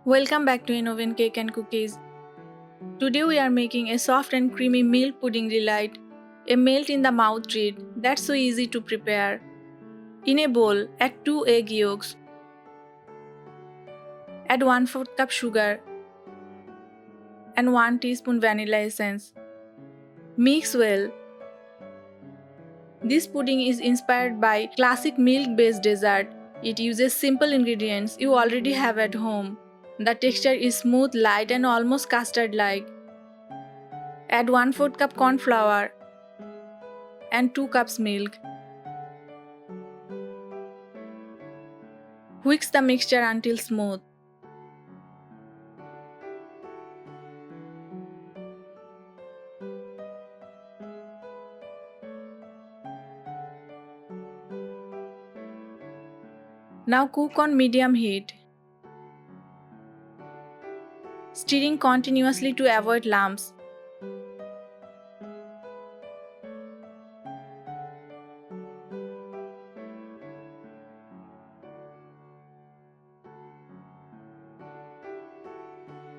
Welcome back to Innovent Cake and Cookies. Today we are making a soft and creamy milk pudding delight, a melt in the mouth treat that's so easy to prepare. In a bowl, add 2 egg yolks, add 1/4 cup sugar and 1 teaspoon vanilla essence. Mix well. This pudding is inspired by classic milk-based dessert. It uses simple ingredients you already have at home. The texture is smooth, light and almost custard-like. Add 1/4 cup corn flour and 2 cups milk. Whisk the mixture until smooth. Now cook on medium heat, stirring continuously to avoid lumps.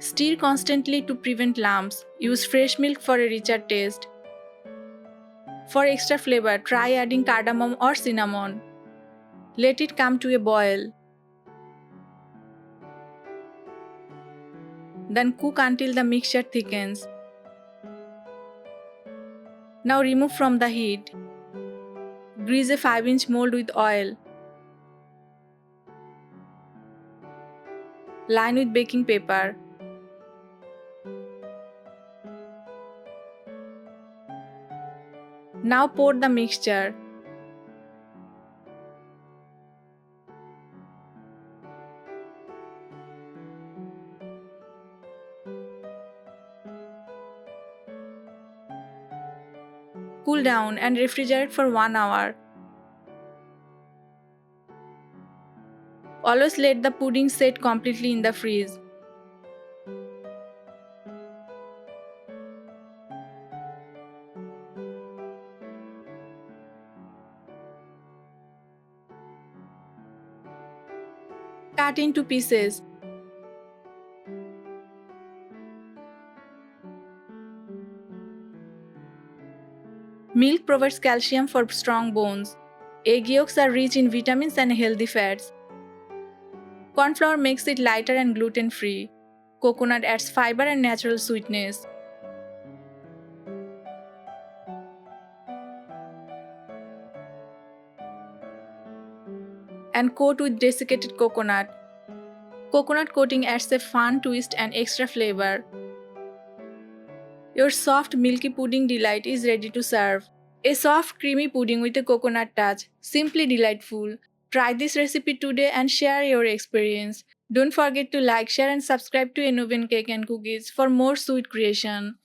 Stir constantly to prevent lumps. Use fresh milk for a richer taste. For extra flavor, try adding cardamom or cinnamon. Let it come to a boil. Then cook until the mixture thickens. Now remove from the heat. Grease a 5-inch mold with oil. Line with baking paper. Now pour the mixture. Cool down and refrigerate for 1 hour. Always let the pudding set completely in the freeze. Cut into pieces. Milk provides calcium for strong bones. Egg yolks are rich in vitamins and healthy fats. Corn flour makes it lighter and gluten-free. Coconut adds fiber and natural sweetness. And coat with desiccated coconut. Coconut coating adds a fun twist and extra flavor. Your soft, milky pudding delight is ready to serve. A soft, creamy pudding with a coconut touch. Simply delightful. Try this recipe today and share your experience. Don't forget to like, share and subscribe to Innovent Cake and Cookies for more sweet creation.